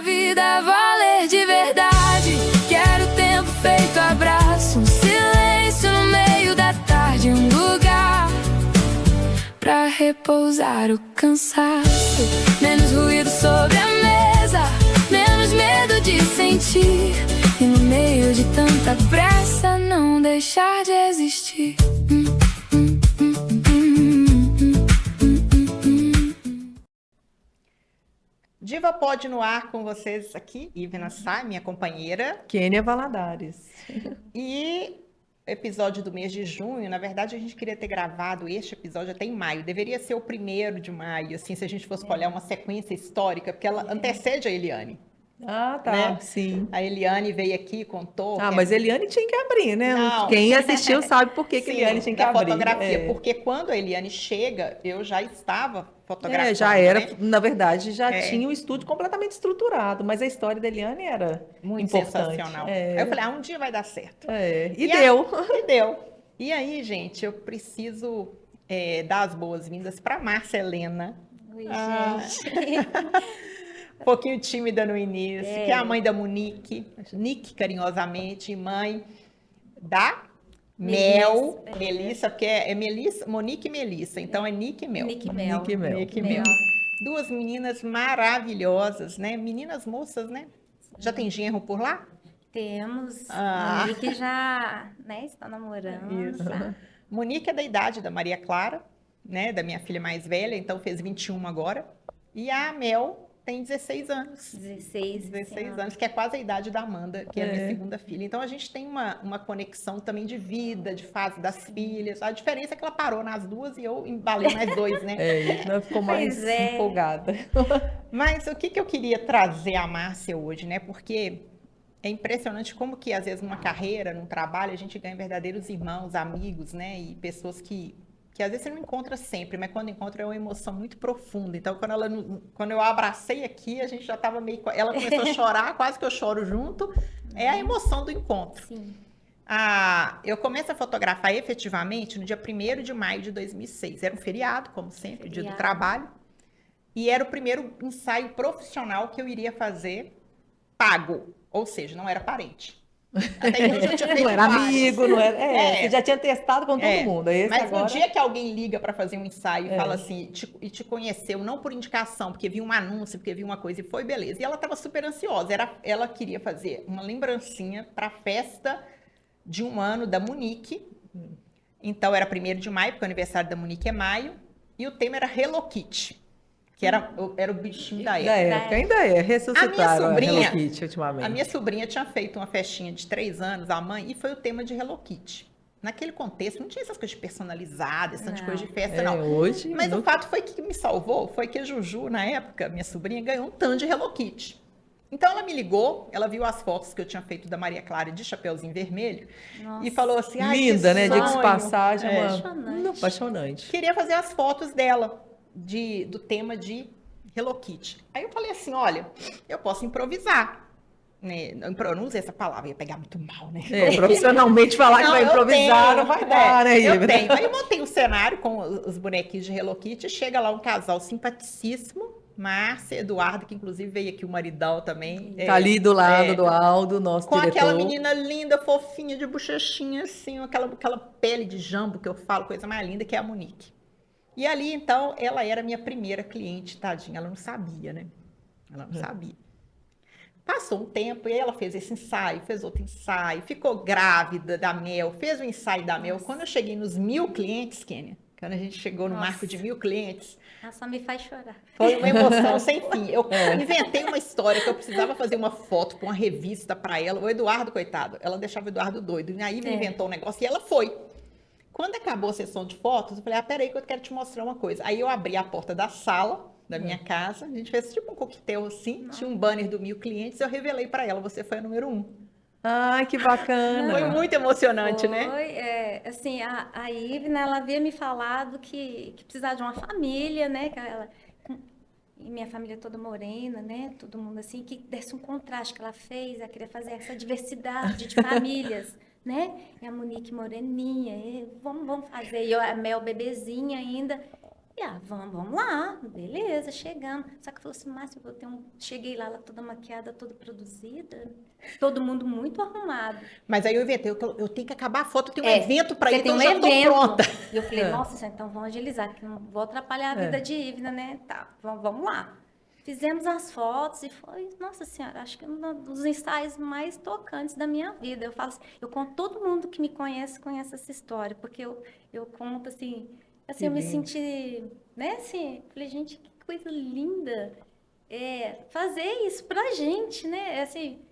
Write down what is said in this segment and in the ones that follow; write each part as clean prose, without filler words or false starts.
a vida valer de verdade. Quero tempo feito abraço, um silêncio no meio da tarde, um lugar pra repousar o cansaço. Menos ruído sobre a mesa, menos medo de sentir. E no meio de tanta pressa, não deixar de existir. Diva Pod no ar com vocês aqui, Ivna Sá, minha companheira. Kênia Valadares. E episódio do mês de junho, na verdade a gente queria ter gravado este episódio até em maio. Deveria ser o 1º de maio, assim, se a gente fosse olhar uma sequência histórica, porque ela antecede a Eliane. Ah, tá, Né? sim. A Eliane veio aqui, contou. Mas a Eliane tinha que abrir, né? Não. Quem assistiu sabe por que Sim, a Eliane tinha que da abrir. fotografia, porque quando a Eliane chega, eu já estava fotografando. Já era, né? Na verdade, já tinha o estúdio completamente estruturado, mas a história da Eliane era muito importante. sensacional. Aí eu falei, um dia vai dar certo. E deu. E deu. E aí, gente, eu preciso dar as boas-vindas para Márcia Helena. Oi, gente. Um pouquinho tímida no início, que é a mãe da Monique, Nick carinhosamente, e mãe da Melissa, porque é Melissa, Monique e Melissa, então é Nick e Mel. Nick e Mel. Nick e Mel. Duas meninas maravilhosas, né? Meninas moças, né? Já tem genro por lá? Temos. A Monique já, está namorando. Isso. Tá? Monique é da idade da Maria Clara, né? Da minha filha mais velha, então fez 21 agora. E a Mel tem 16 anos. 16 anos, que é quase a idade da Amanda, que é a minha segunda filha. Então a gente tem uma conexão também de vida, de fase das filhas. A diferença é que ela parou nas duas e eu embalei mais 2, né? Ela ficou mais empolgada. Mas o que eu queria trazer a Márcia hoje, né? Porque é impressionante como que às vezes numa carreira, num trabalho, a gente ganha verdadeiros irmãos, amigos, né? E pessoas que às vezes você não encontra sempre, mas quando encontra é uma emoção muito profunda. Então, quando eu a abracei aqui, a gente já estava meio... Ela começou a chorar, quase que eu choro junto. É a emoção do encontro. Sim. Eu começo a fotografar efetivamente no dia 1º de maio de 2006. Era um feriado, como sempre, dia do trabalho. E era o primeiro ensaio profissional que eu iria fazer pago. Ou seja, não era parente. Até então, já tinha não era amigo, não era. Você já tinha testado com todo mundo. Mas agora... no dia que alguém liga para fazer um ensaio e fala assim, te conheceu, não por indicação, porque viu um anúncio, porque viu uma coisa e foi, beleza. E ela estava super ansiosa. Ela queria fazer uma lembrancinha para a festa de 1 ano da Monique. Então era 1º de maio, porque o aniversário da Monique é maio. E o tema era Hello Kitty. Que era o bichinho da época. Ainda é, ressuscitaram a Hello Kitty ultimamente. A minha sobrinha tinha feito uma festinha de 3 anos, a mãe, e foi o tema de Hello Kitty. Naquele contexto, não tinha essas coisas personalizadas, essas coisas de festa, não. Hoje, mas o fato foi que me salvou, foi que a Juju, na época, minha sobrinha, ganhou um tanto de Hello Kitty. Então ela me ligou, ela viu as fotos que eu tinha feito da Maria Clara de Chapeuzinho Vermelho. Nossa. E falou assim, linda, né? Diga-se de passagem, apaixonante. Queria fazer as fotos dela, do tema de Hello Kitty. Aí eu falei assim, olha, eu posso improvisar. Né? Eu não usei essa palavra, ia pegar muito mal, né? Profissionalmente falar que vai improvisar não vai dar, né? Eu tenho. Aí eu montei o cenário com os bonequinhos de Hello Kitty, chega lá um casal simpaticíssimo, Márcia, Eduardo, que inclusive veio aqui o maridão também. Tá ali do lado do Aldo, nosso com diretor. Aquela menina linda, fofinha, de bochechinha, assim, aquela pele de jambo que eu falo, coisa mais linda, que é a Monique. E ali, então, ela era minha primeira cliente, tadinha. Ela não sabia, né? Ela não sabia. Passou um tempo e ela fez esse ensaio, fez outro ensaio, ficou grávida da Mel, fez o ensaio da Mel. Quando eu cheguei nos 1000 clientes, Kênia, quando a gente chegou no marco de 1000 clientes... Ela só me faz chorar. Foi uma emoção sem fim. Eu inventei uma história que eu precisava fazer uma foto para uma revista para ela. O Eduardo, coitado, ela deixava o Eduardo doido. E aí me inventou um negócio e ela foi. Quando acabou a sessão de fotos, eu falei, peraí que eu quero te mostrar uma coisa. Aí eu abri a porta da sala da minha casa, a gente fez tipo um coquetel assim, tinha um banner do 1000 clientes, eu revelei para ela, você foi a número 1. Ai, que bacana. Foi muito emocionante, né? Foi, assim, a Ivna, ela havia me falado que precisava de uma família, né? E minha família toda morena, né? Todo mundo assim, que desse um contraste que ela fez, ela queria fazer essa diversidade de famílias. Né? E a Monique moreninha, vamos fazer. E eu, a Mel bebezinha ainda. E, vamos lá, beleza, chegamos. Só que falou assim, Márcia, eu vou ter Cheguei lá, ela toda maquiada, toda produzida, todo mundo muito arrumado. Mas aí eu inventei, eu tenho que acabar a foto, eu tenho um É, evento para você ir, tem então eu já tô pronta. E eu falei, nossa, então vamos agilizar, que não vou atrapalhar a vida de Ivna, né? Tá, vamos lá. Fizemos as fotos e foi, nossa senhora, acho que um dos ensaios mais tocantes da minha vida. Eu falo assim, eu conto, todo mundo que me conhece essa história, porque eu conto assim, eu me senti, né, assim, falei, gente, que coisa linda fazer isso pra gente, né, assim,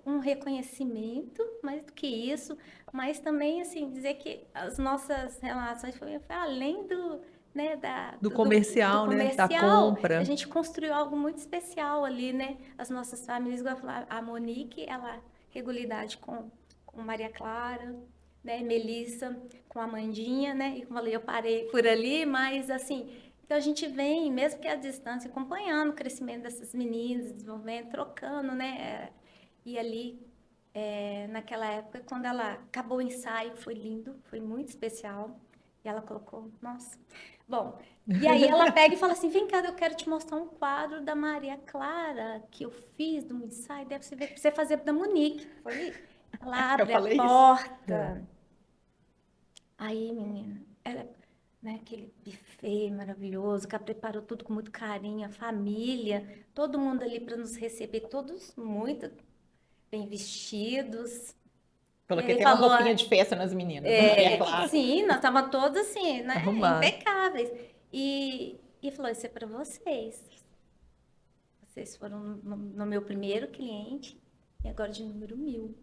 um reconhecimento, mais do que isso, mas também, assim, dizer que as nossas relações foi além né, do comercial, né, da compra. A gente construiu algo muito especial ali, né, as nossas famílias, igual eu falava, a Monique, ela, regularidade com Maria Clara, né, Melissa, com a Amandinha, né, e como eu falei, eu parei por ali, mas, assim, então a gente vem, mesmo que à distância, acompanhando o crescimento dessas meninas, desenvolvendo, trocando, né, e ali, naquela época, quando ela acabou o ensaio, foi lindo, foi muito especial, e ela colocou, nossa... Bom, e aí ela pega e fala assim, vem cá, eu quero te mostrar um quadro da Maria Clara, que eu fiz de um ensaio, deve ser pra você fazer da Monique. Foi, ela abre a porta. Aí, menina, ela, né, aquele buffet maravilhoso, que ela preparou tudo com muito carinho, a família, todo mundo ali para nos receber, todos muito bem vestidos. Coloquei até uma roupinha de festa nas meninas, Maria Clara. Sim, nós estávamos todos assim, né, impecáveis. E falou, isso é para vocês. Vocês foram no meu primeiro cliente e agora de número 1000.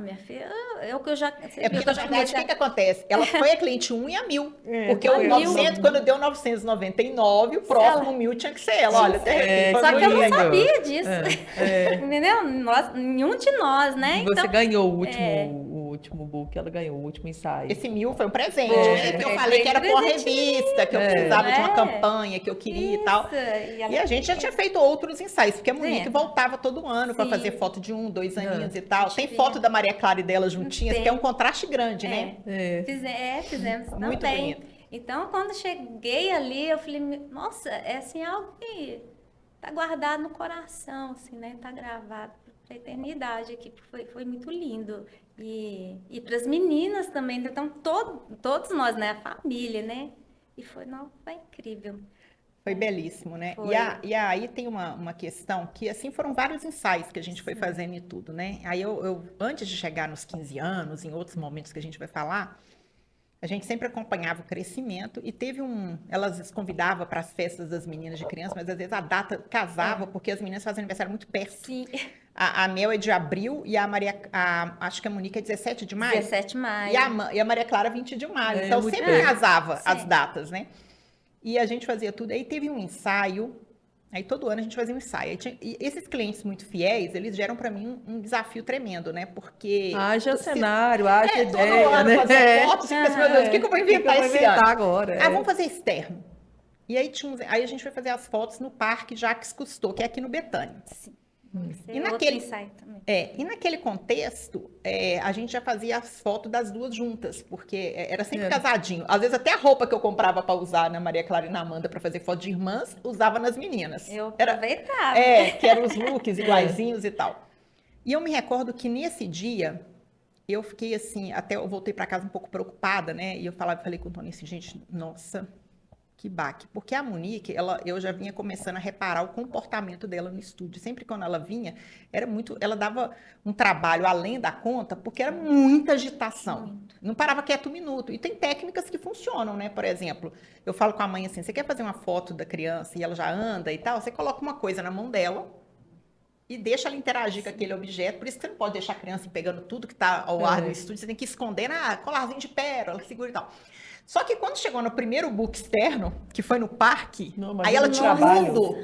Minha filha, é o que eu já... Porque, na verdade, o que acontece? Ela foi a cliente 1 e a 1000. Porque o 900, quando deu 999, o próximo 1000 tinha que ser ela. Olha, só que eu não sabia disso. Entendeu? Nenhum de nós, né? E você ganhou o último book, ela ganhou o último ensaio. Esse 1000 foi um presente, né? Que eu falei que era por revista, que eu precisava de uma campanha, que eu queria e tal. E a gente já tinha feito outros ensaios, porque a Monique voltava todo ano para fazer foto de 1, 2 aninhos e tal. Tem foto da Maria Clara e dela juntinhas, que é um contraste grande, né? Fizemos também. Muito bonito. Então, quando cheguei ali, eu falei, nossa, é assim algo que tá guardado no coração, assim, né? Tá gravado pra eternidade aqui, porque foi muito lindo. E para as meninas também, então todos nós, né? A família, né? E foi incrível. Foi belíssimo, né? E aí tem uma questão que, assim, foram vários ensaios que a gente foi fazendo e tudo, né? Aí eu antes de chegar nos 15 anos, em outros momentos que a gente vai falar, a gente sempre acompanhava o crescimento e teve elas convidavam para as festas das meninas de criança, mas às vezes a data casava, porque as meninas fazem aniversário muito perto. Sim. A Mel é de abril e acho que a Monique é 17 de maio. 17 de maio. E a Maria Clara 20 de maio. Então sempre casava as datas, né? E a gente fazia tudo. Aí teve um ensaio. Aí todo ano a gente fazia um ensaio. E esses clientes muito fiéis, eles geram para mim um desafio tremendo, né? Porque... Haja cenário, haja ideia, todo ano né? fazer fotos, fica assim, meu Deus, o que eu vou inventar esse ano? Agora? Vamos fazer externo. E aí, aí a gente foi fazer as fotos no Parque Jacques Cousteau, que é aqui no Betânia. Sim. E naquele contexto, a gente já fazia as fotos das duas juntas, porque era sempre casadinho. Às vezes até a roupa que eu comprava para usar na Maria Clara e na Amanda para fazer foto de irmãs, usava nas meninas. Eu aproveitava. Que eram os looks iguaizinhos e tal. E eu me recordo que nesse dia, eu fiquei assim, até eu voltei para casa um pouco preocupada, né? E eu falei com o Tony assim, gente, nossa... Que baque. Porque a Monique, eu já vinha começando a reparar o comportamento dela no estúdio. Sempre quando ela vinha, ela dava um trabalho além da conta, porque era muita agitação. Não parava quieto um minuto. E tem técnicas que funcionam, né? Por exemplo, eu falo com a mãe assim, você quer fazer uma foto da criança e ela já anda e tal? Você coloca uma coisa na mão dela e deixa ela interagir com aquele objeto. Por isso que você não pode deixar a criança pegando tudo que está ao ar no estúdio. Você tem que esconder colarzinho de pérola, segura e tal. Só que quando chegou no primeiro book externo, que foi no parque, aí ela tinha tudo.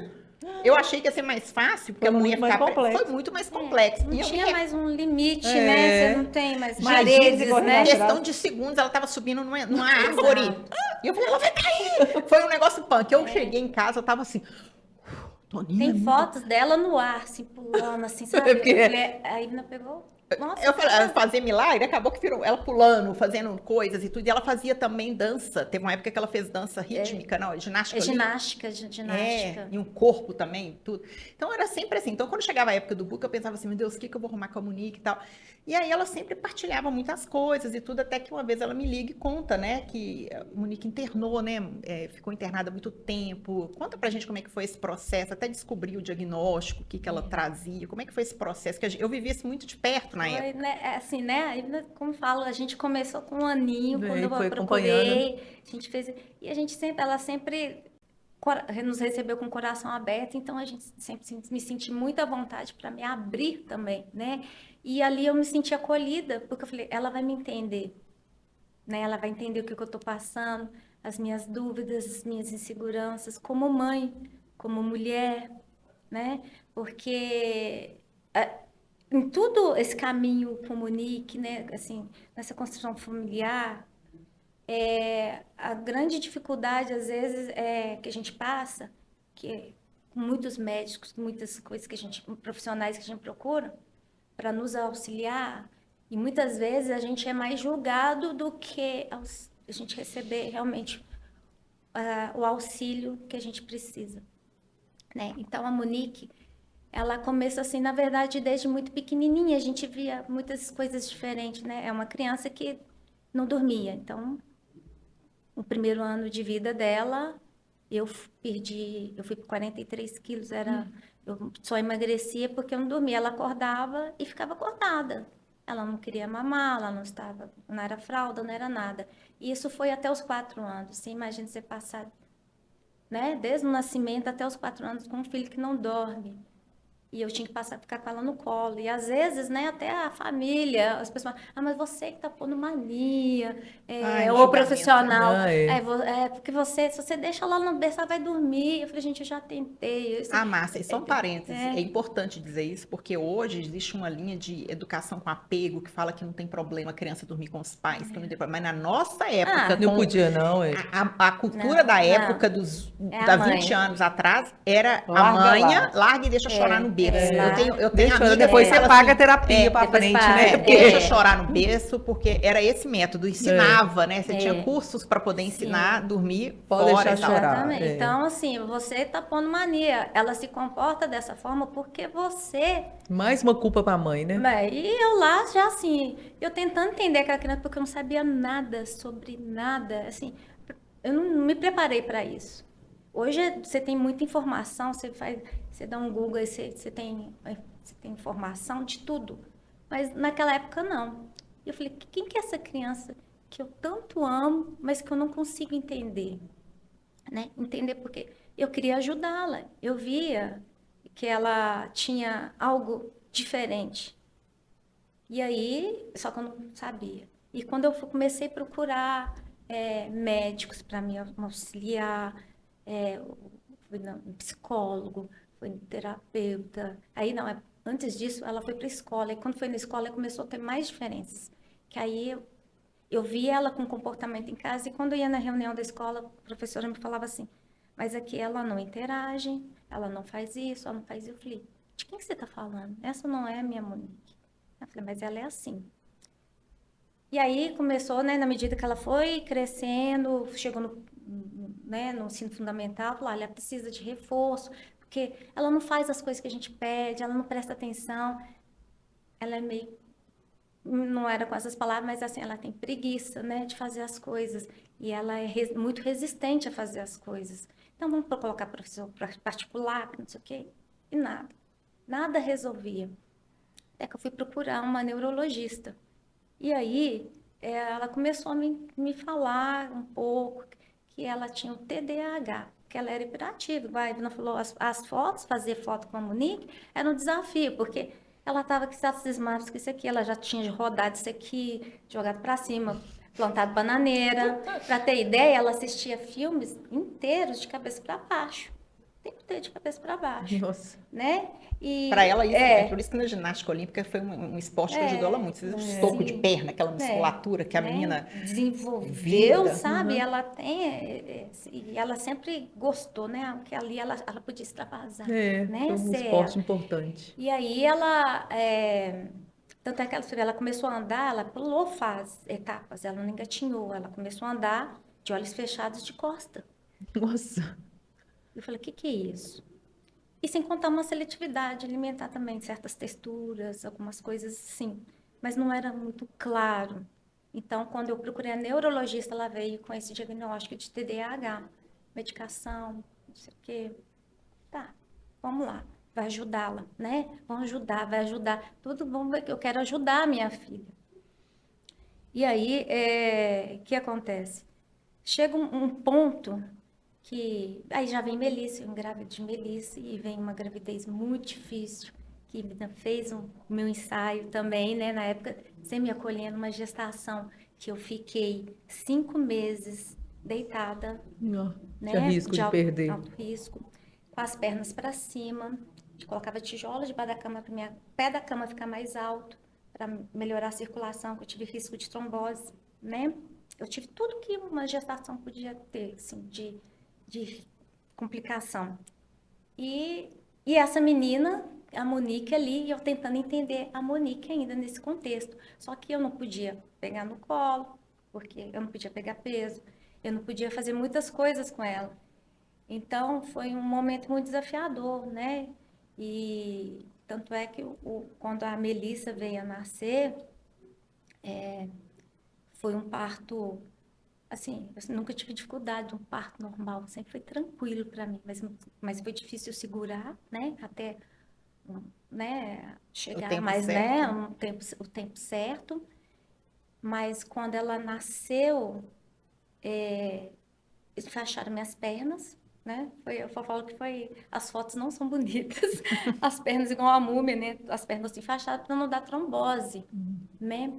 Eu achei que ia ser mais fácil, porque ela não ia ficar... Foi muito mais complexo. Não tinha mais um limite, né? Você não tem mais paredes, né? Em questão de segundos, ela estava subindo numa árvore. E eu falei, ela vai cair. Foi um negócio punk. Eu cheguei em casa, eu tava assim... Toninha, tem fotos dela no ar, assim, pulando, assim, sabe? A Ivna pegou... Nossa, Eu falei, fazer milagre, acabou que virou ela pulando, fazendo coisas e tudo. E ela fazia também dança. Teve uma época que ela fez dança rítmica, não, ginástica é olímpica. ginástica. E um corpo também, tudo. Então era sempre assim. Então quando chegava a época do book, eu pensava assim, meu Deus, o que eu vou arrumar com a Monique e tal. E aí ela sempre partilhava muitas coisas e tudo, até que uma vez ela me liga e conta, né, que a Monique internou, né, ficou internada há muito tempo. Conta pra gente como é que foi esse processo, até descobrir o diagnóstico, o que ela trazia, como é que foi esse processo, que eu vivi isso muito de perto na época. Foi, né, assim, né? Aí, como falo, a gente começou com um aninho, quando eu Foi acompanhando. procurei, a gente fez. E a gente sempre, ela sempre nos recebeu com o coração aberto, então a gente sempre me senti muito à vontade para me abrir também, né? E ali eu me senti acolhida, porque eu falei, ela vai me entender, né? Ela vai entender o que eu estou passando, as minhas dúvidas, as minhas inseguranças, como mãe, como mulher, né? Porque em tudo esse caminho com Monique, né? Assim, nessa construção familiar, a grande dificuldade, às vezes, que a gente passa, que com muitos médicos, muitas coisas que a gente, profissionais que a gente procura, para nos auxiliar, e muitas vezes a gente é mais julgado do que a gente receber realmente o auxílio que a gente precisa, né? Então, a Monique, ela começou assim, na verdade, desde muito pequenininha, a gente via muitas coisas diferentes, né? É uma criança que não dormia, então o primeiro ano de vida dela, eu fui com 43 quilos, eu só emagrecia porque eu não dormia. Ela acordava e ficava acordada. Ela não queria mamar, ela não era fralda, não era nada. E isso foi até os 4 anos. Você imagina você passar, né, desde o nascimento até os 4 anos com um filho que não dorme. E eu tinha que ficar com ela no colo. E às vezes, né, até a família, as pessoas falam, mas você que tá pondo mania, Ai, ou julgamento. profissional, Ah, porque se você deixa ela no berço, ela vai dormir. Eu falei, gente, eu já tentei. Márcia, e só um parênteses, é importante dizer isso, porque hoje existe uma linha de educação com apego que fala que não tem problema a criança dormir com os pais, que não tem problema. Mas na nossa época, não podia, não. a cultura da época da 20 anos atrás era a mãe, larga e deixa chorar no berço. Eu tenho amiga depois que você fala paga a assim, terapia pra frente, né? Deixa chorar no berço, porque era esse método, ensinava, né? Você tinha cursos para poder ensinar a dormir Pode fora deixar e tal. chorar. Exatamente. Então, assim, você tá pondo mania. Ela se comporta dessa forma porque você... Mais uma culpa pra mãe, né? E eu lá já, assim, eu tentando entender aquela criança, porque eu não sabia nada sobre nada. Assim, eu não me preparei para isso. Hoje você tem muita informação, você dá um Google, você tem informação de tudo. Mas naquela época não. E eu falei, quem que é essa criança que eu tanto amo, mas que eu não consigo entender? Né? Entender porque eu queria ajudá-la. Eu via que ela tinha algo diferente. E aí, só que eu não sabia. E quando eu comecei a procurar médicos para me auxiliar, fui no psicólogo, fui no terapeuta. Aí, não, antes disso, ela foi para a escola. E quando foi na escola, ela começou a ter mais diferenças. Que aí eu vi ela com comportamento em casa e quando eu ia na reunião da escola, a professora me falava assim, mas aqui ela não interage, ela não faz isso, ela não faz isso. Eu falei, de quem que você está falando? Essa não é a minha Monique. Eu falei, mas ela é assim. E aí começou, né, na medida que ela foi crescendo, chegou no ensino fundamental, falou, olha, ela precisa de reforço, porque ela não faz as coisas que a gente pede, ela não presta atenção, ela é meio... Não era com essas palavras, mas assim, ela tem preguiça, né, de fazer as coisas. E ela é muito resistente a fazer as coisas. Então, vamos colocar professor particular, não sei o quê. E nada. Nada resolvia. Até que eu fui procurar uma neurologista. E aí, ela começou a me falar um pouco que ela tinha um TDAH, que ela era hiperativa. Ela falou, as fotos, fazer foto com a Monique, era um desafio, porque... Ela estava com essas cismadas com isso aqui, ela já tinha rodado isso aqui, jogado para cima, plantado bananeira. Para ter ideia, ela assistia filmes inteiros de cabeça para baixo. O tempo inteiro de cabeça para baixo. Nossa. Né? Para ela, isso, por isso que na ginástica olímpica foi um esporte que ajudou ela muito. O soco de perna, aquela musculatura que a menina desenvolveu, sabe? Ela tem, e ela sempre gostou, né? Porque ali ela podia extravasar. Né? Foi um esporte importante. E aí ela, Tanto é que ela começou a andar, ela pulou etapas, ela não engatinhou, ela começou a andar de olhos fechados de costa. Nossa. Eu falei, o que que é isso? E sem contar uma seletividade alimentar também, certas texturas, algumas coisas assim. Mas não era muito claro. Então, quando eu procurei a neurologista, ela veio com esse diagnóstico de TDAH, medicação, não sei o quê. Tá, vamos lá, vai ajudá-la, né? Vamos ajudar, vai ajudar. Tudo bom, eu quero ajudar a minha filha. E aí, o que acontece? Chega um ponto que aí já vem Melissa, eu engravido de Melissa e vem uma gravidez muito difícil, que fez o meu ensaio também, né? Na época, sem me acolhendo, uma gestação que eu fiquei 5 meses deitada, Não. Tinha né? risco de perder. Alto risco, com as pernas para cima. A gente colocava tijolos debaixo da cama para o pé da cama ficar mais alto, para melhorar a circulação, que eu tive risco de trombose, né? Eu tive tudo que uma gestação podia ter, assim, de complicação. E essa menina, a Monique ali, eu tentando entender a Monique ainda nesse contexto. Só que eu não podia pegar no colo, porque eu não podia pegar peso, eu não podia fazer muitas coisas com ela. Então, foi um momento muito desafiador, né? E tanto é que quando a Melissa veio a nascer, foi um parto, assim, eu nunca tive dificuldade de um parto normal, sempre foi tranquilo para mim, mas foi difícil segurar, né? Até, né, chegar tempo mais, certo. né, o tempo certo. Mas quando ela nasceu, eles fecharam minhas pernas, né? Eu falo que as fotos não são bonitas, as pernas igual a múmia, né? As pernas assim fechadas para não dar trombose, né?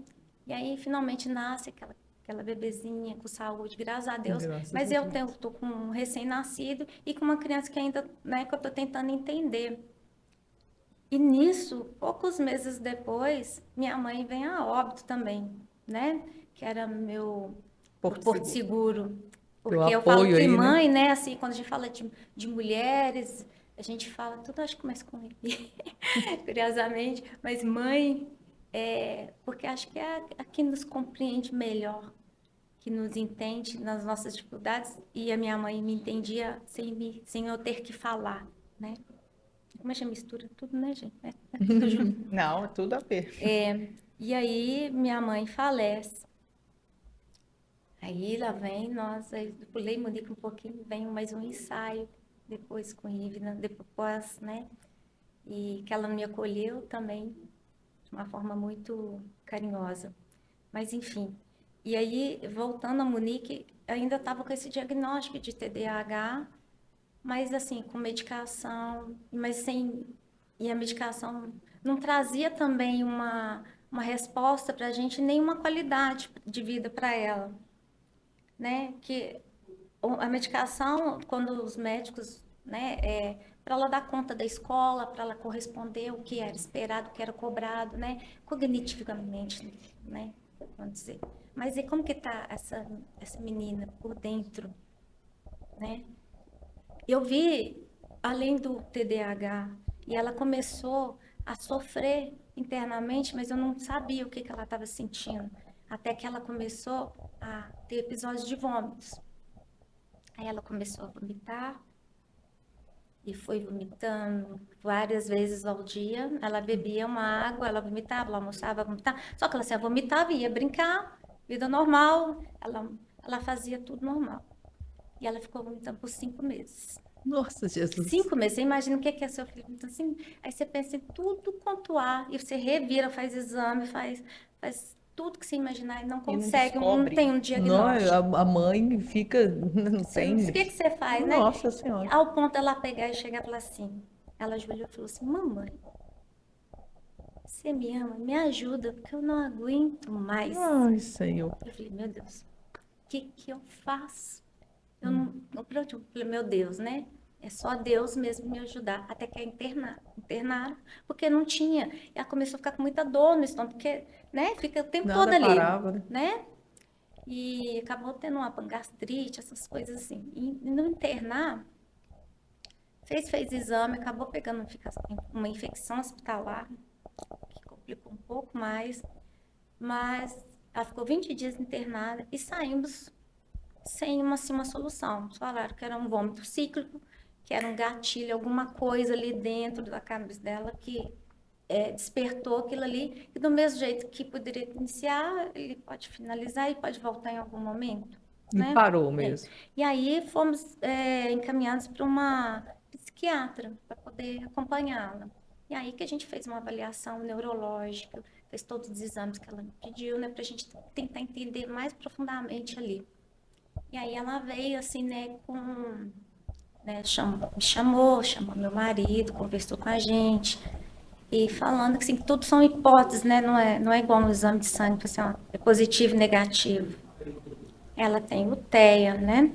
E aí finalmente nasce aquela bebezinha com saúde, graças a Deus. Graças Mas a eu Deus. tô com um recém-nascido e com uma criança que ainda, né, que eu tô tentando entender. E nisso, poucos meses depois, minha mãe vem a óbito também, né? Que era o Porto Seguro. Teu Porque eu falo apoio que aí, né? mãe, né? Assim, quando a gente fala de mulheres, a gente fala, tudo acho que começa com ele, curiosamente. Mas mãe, porque acho que é a que nos compreende melhor, que nos entende nas nossas dificuldades. E a minha mãe me entendia sem eu ter que falar, né? Como a gente mistura tudo, né, gente? É tudo junto. Não, tudo a ver. E aí minha mãe falece. Aí lá vem, nossa, aí eu pulei Monique um pouquinho, vem mais um ensaio, depois com Ivna, depois, né? E que ela me acolheu também de uma forma muito carinhosa. Mas enfim. E aí, voltando a Monique, eu ainda estava com esse diagnóstico de TDAH, mas assim, com medicação, mas sem. E a medicação não trazia também uma resposta para a gente, nem uma qualidade de vida para ela, né? Que a medicação, quando os médicos, né, para ela dar conta da escola, para ela corresponder o que era esperado, o que era cobrado, né? Cognitivamente, né? Vamos dizer. Mas e como que tá essa menina por dentro, né? Eu vi, além do TDAH, e ela começou a sofrer internamente, mas eu não sabia o que que ela estava sentindo. Até que ela começou a ter episódios de vômitos. Aí ela começou a vomitar e foi vomitando várias vezes ao dia. Ela bebia uma água, ela vomitava, ela almoçava, vomitava. Só que ela se vomitava e ia brincar, vida normal. Ela fazia tudo normal. E ela ficou vomitando por 5 meses. Nossa, Jesus. 5 meses, você imagina o que é seu filho. Então, assim, aí você pensa em tudo quanto há, e você revira, faz exame, faz tudo que você imaginar e não consegue, não descobre. tem um Não, diagnóstico. a mãe fica, não tem. O que você faz, né? Nossa Senhora. Ao ponto dela pegar e chegar e falar assim, ela ajoelhou e falou assim, mamãe, você me ama, me ajuda, porque eu não aguento mais. Ai, Senhor. Eu falei, meu Deus, o que eu faço? Eu não, pronto, eu falei, meu Deus, né? É só Deus mesmo me ajudar. Até que internaram, porque não tinha. E ela começou a ficar com muita dor no estômago, porque, né? Fica o tempo Nada todo ali, parava, né? E acabou tendo uma gastrite, essas coisas assim. E no internar, fez exame, acabou pegando uma infecção hospitalar, que complicou um pouco mais, mas ela ficou 20 dias internada e saímos sem assim, uma solução. Falaram que era um vômito cíclico, que era um gatilho, alguma coisa ali dentro da cabeça dela que despertou aquilo ali, e do mesmo jeito que poderia iniciar, ele pode finalizar e pode voltar em algum momento, E né? parou mesmo. E aí fomos encaminhados para uma psiquiatra para poder acompanhá-la. E aí que a gente fez uma avaliação neurológica, fez todos os exames que ela me pediu, né, para a gente tentar entender mais profundamente ali. E aí ela veio assim, né, me chamou meu marido, conversou com a gente, e falando que assim, que tudo são hipóteses, né, não é igual no exame de sangue, assim, ó, é positivo e negativo. Ela tem o TEA, né,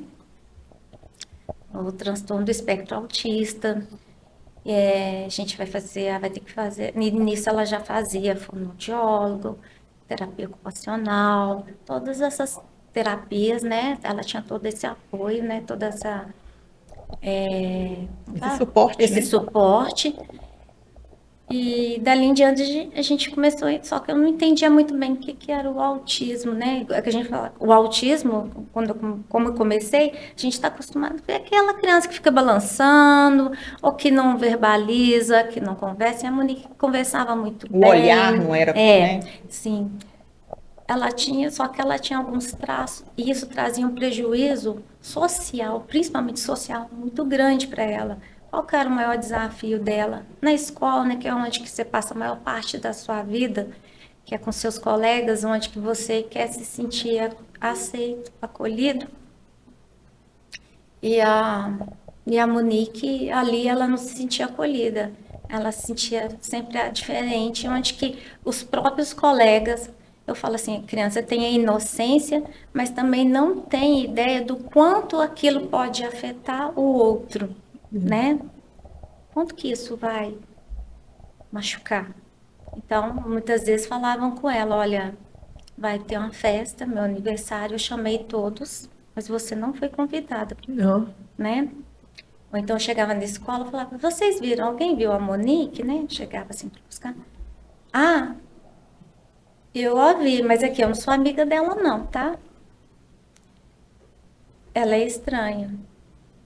o transtorno do espectro autista. A gente vai ter que fazer. No início ela já fazia fonoaudiólogo, terapia ocupacional, todas essas terapias, né? Ela tinha todo esse apoio, né? Toda essa Esse suporte, esse né? suporte. E dali em diante a gente começou, só que eu não entendia muito bem o que era o autismo, né? É que a gente fala, o autismo, como eu comecei, a gente está acostumado a ver aquela criança que fica balançando, ou que não verbaliza, que não conversa. E a Monique conversava muito O bem. olhar não era, né? Sim. Só que ela tinha alguns traços, e isso trazia um prejuízo social, principalmente social, muito grande para ela. Qual que era o maior desafio dela? Na escola, né, que é onde que você passa a maior parte da sua vida, que é com seus colegas, onde que você quer se sentir aceito, acolhido. E a Monique, ali, ela não se sentia acolhida. Ela se sentia sempre diferente, onde que os próprios colegas, eu falo assim, a criança tem a inocência, mas também não tem ideia do quanto aquilo pode afetar o outro, né? Quanto que isso vai machucar? Então, muitas vezes falavam com ela, olha, vai ter uma festa, meu aniversário, eu chamei todos, mas você não foi convidada, Não. né? Ou então eu chegava na escola e falava, vocês viram? Alguém viu a Monique, né? Chegava assim para buscar. Ah, eu a vi, mas aqui eu não sou amiga dela não, tá? Ela é estranha,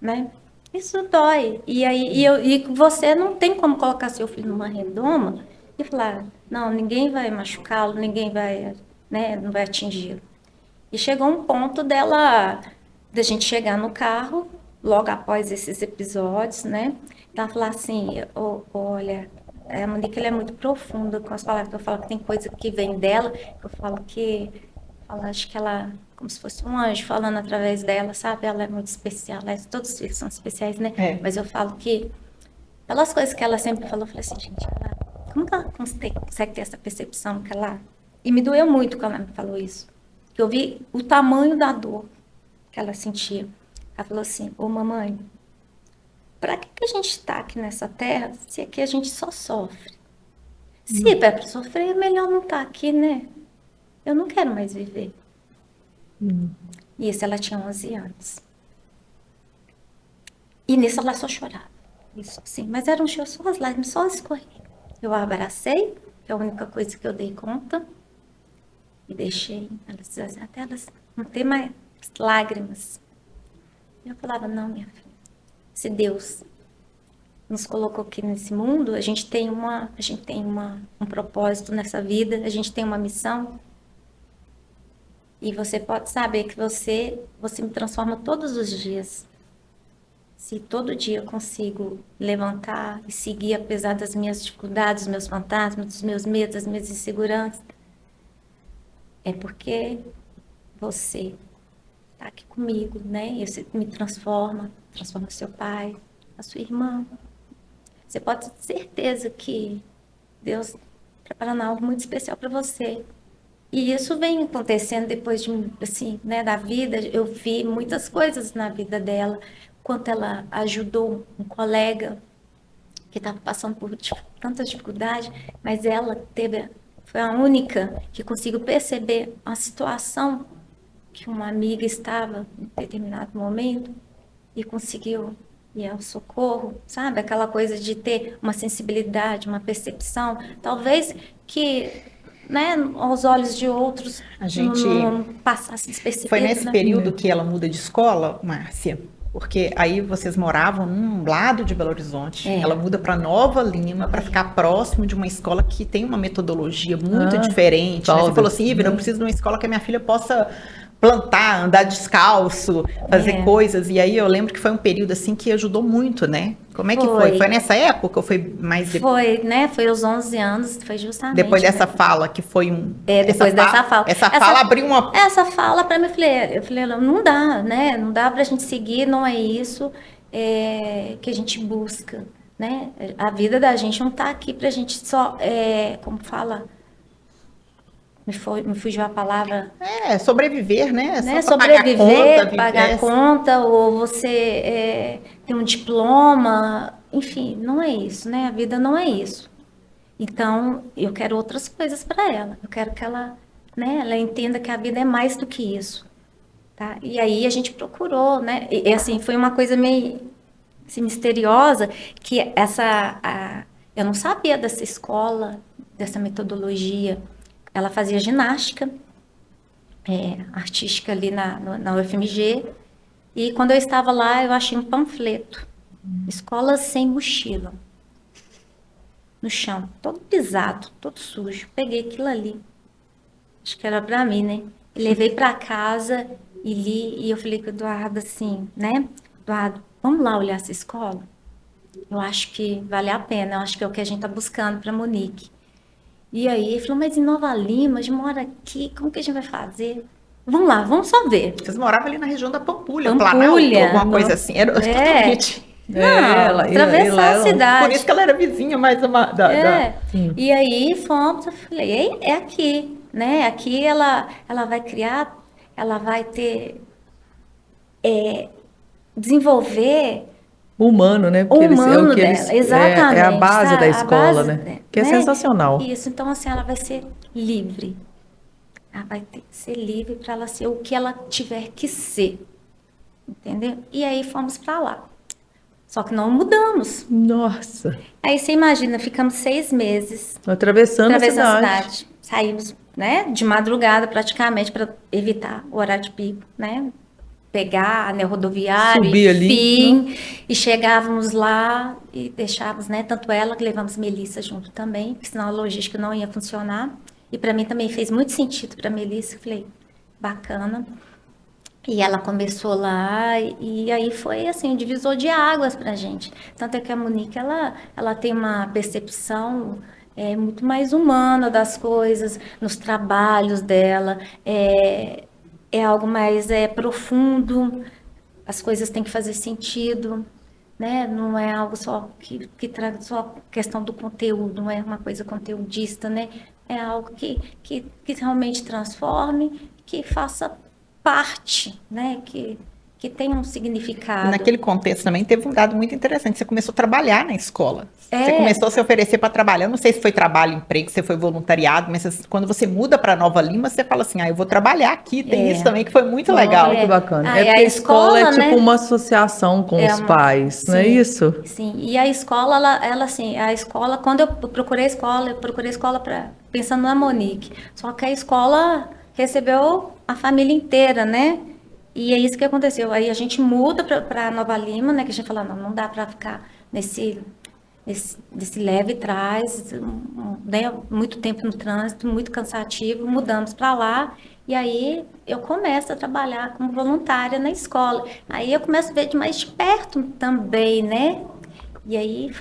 né? Isso dói. E você não tem como colocar seu filho numa redoma e falar, não, ninguém vai machucá-lo, ninguém vai, né, não vai atingi-lo. E chegou um ponto da gente chegar no carro, logo após esses episódios, né? Ela falar assim, olha, a Monique ela é muito profunda com as palavras que eu falo, que tem coisa que vem dela, eu falo que, acho que ela, como se fosse um anjo falando através dela, sabe? Ela é muito especial, todos os filhos são especiais, né? Mas eu falo que, pelas coisas que ela sempre falou, eu falei assim, gente, como que ela consegue ter essa percepção que ela... E me doeu muito quando ela me falou isso. Que eu vi o tamanho da dor que ela sentia. Ela falou assim, ô mamãe, para que a gente está aqui nessa terra se aqui a gente só sofre? Se é para sofrer, é melhor não estar aqui, né? Eu não quero mais viver. E isso ela tinha 11 anos. E nisso ela só chorava. Isso assim, mas era um choro, só as lágrimas, só escorriam. Eu a abracei, que é a única coisa que eu dei conta, e deixei elas até elas não ter mais lágrimas. Eu falava, não, minha filha, se Deus nos colocou aqui nesse mundo, a gente tem um propósito nessa vida, a gente tem uma missão. E você pode saber que você me transforma todos os dias. Se todo dia eu consigo levantar e seguir apesar das minhas dificuldades, dos meus fantasmas, dos meus medos, das minhas inseguranças, é porque você está aqui comigo, né? E você me transforma seu pai, a sua irmã. Você pode ter certeza que Deus está preparando algo muito especial para você. E isso vem acontecendo depois de, assim, né, da vida. Eu vi muitas coisas na vida dela, quanto ela ajudou um colega que estava passando por tantas dificuldades, mas ela foi a única que conseguiu perceber a situação que uma amiga estava em determinado momento e conseguiu e ao socorro, sabe? Aquela coisa de ter uma sensibilidade, uma percepção, talvez que, né, aos olhos de outros A gente não passasse despercebido, foi nesse né? período que ela muda de escola, Márcia, porque aí vocês moravam num lado de Belo Horizonte. É. Ela muda para Nova Lima para ficar próximo de uma escola que tem uma metodologia muito diferente. Né? Você falou assim, Ivna, eu preciso de uma escola que a minha filha possa plantar, andar descalço, fazer coisas. E aí eu lembro que foi um período assim que ajudou muito, né? Como é que foi? Foi nessa época ou foi mais depois? Foi, né? Foi aos 11 anos, foi justamente. Depois dessa né? fala, que foi um... Depois dessa fala. Essa fala abriu uma... Essa fala para mim, eu falei, não dá, né? Não dá pra gente seguir, não é isso que a gente busca, né? A vida da gente não tá aqui pra gente só, como fala... Me fugiu a palavra. Sobreviver, né? Né? Só Sobreviver, pagar conta, ou você ter um diploma, enfim, não é isso, né? A vida não é isso. Então, eu quero outras coisas para ela. Eu quero que ela, né, ela entenda que a vida é mais do que isso, tá? E aí a gente procurou, né? E assim, foi uma coisa meio assim, misteriosa, que eu não sabia dessa escola, dessa metodologia. Ela fazia ginástica artística ali na UFMG. E quando eu estava lá, eu achei um panfleto. Escola sem mochila. No chão, todo pisado, todo sujo. Peguei aquilo ali. Acho que era para mim, né? E levei para casa e li. E eu falei com o Eduardo assim, né? Eduardo, vamos lá olhar essa escola? Eu acho que vale a pena. Eu acho que é o que a gente está buscando para Monique. E aí ele falou, mas em Nova Lima, a gente mora aqui, como que a gente vai fazer? Vamos lá, vamos só ver. Vocês moravam ali na região da Pampulha, Pampulha, Planalto, alguma coisa assim. Era totalmente... Atravessar a cidade. Por isso que ela era vizinha mais uma... E aí fomos, eu falei, é aqui, né? Aqui ela vai criar, ela vai ter... desenvolver... humano, né? Porque humano dela, exatamente. É a base da escola, base, né? Que é sensacional. Isso, então assim, ela vai ser livre. Ela vai ser livre para ela ser o que ela tiver que ser. Entendeu? E aí fomos para lá. Só que não mudamos. Nossa. Aí você imagina, ficamos 6 meses. Atravessando a cidade. Saímos, né? De madrugada praticamente para evitar o horário de pico, né? Pegar a rodoviária, subir ali, e chegávamos lá e deixávamos, né? Tanto ela que levamos Melissa junto também, porque senão a logística não ia funcionar. E para mim também fez muito sentido para Melissa, eu falei, bacana. E ela começou lá e aí foi assim, um divisor de águas pra gente. Tanto é que a Monique, ela tem uma percepção muito mais humana das coisas, nos trabalhos dela, é algo mais profundo, as coisas têm que fazer sentido, né? Não é algo só que traga só questão do conteúdo, não é uma coisa conteudista, né? É algo que realmente transforme, que faça parte, né? Que tenha um significado. E naquele contexto também teve um dado muito interessante. Você começou a trabalhar na escola. Você começou a se oferecer para trabalhar. Não sei se foi trabalho, emprego, se foi voluntariado, mas quando você muda para Nova Lima, você fala assim, eu vou trabalhar aqui. Tem isso também que foi muito legal. Muito bacana. Porque a escola é tipo né? uma associação com os pais, não é isso? Sim, e a escola, ela assim, a escola, quando eu procurei a escola pensando na Monique. Só que a escola recebeu a família inteira, né? E é isso que aconteceu. Aí a gente muda para Nova Lima, né? Que a gente falou, não dá para ficar nesse leve trás, né? Muito tempo no trânsito, muito cansativo. Mudamos para lá e aí eu começo a trabalhar como voluntária na escola. Aí eu começo a ver de mais de perto também, né? E aí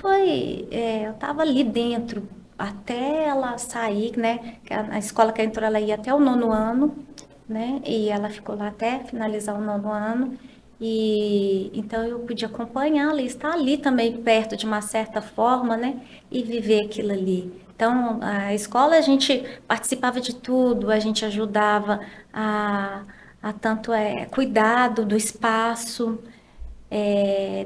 eu estava ali dentro até ela sair, né? A escola que ela entrou, ela ia até o 9º ano. Né? E ela ficou lá até finalizar o 9º ano. E então eu pude acompanhá-la e estar ali também perto de uma certa forma, né? E viver aquilo ali. Então, a escola a gente participava de tudo, a gente ajudava a tanto cuidado do espaço,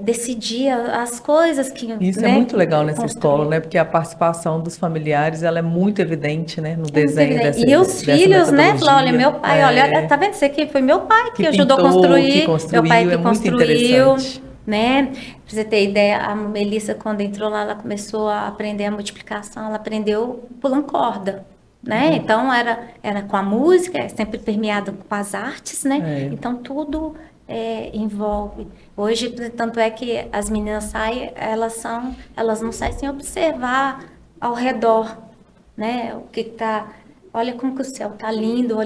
decidir as coisas que... Isso né, é muito legal nessa construir. escola, né? Porque a participação dos familiares, ela é muito evidente, né? No desenho dessa E os filhos, né? Falaram, olha, meu pai, olha, tá vendo? Isso aqui foi meu pai que ajudou a construir. Que construiu, meu pai que é muito construiu. interessante. né? Pra você ter ideia, a Melissa, quando entrou lá, ela começou a aprender a multiplicação, ela aprendeu pulando corda, né? Então, era com a música, é sempre permeado com as artes, né? É. Então, tudo envolve. Hoje, tanto é que as meninas saem, elas não saem sem observar ao redor, né? O que tá, olha como que o céu tá lindo,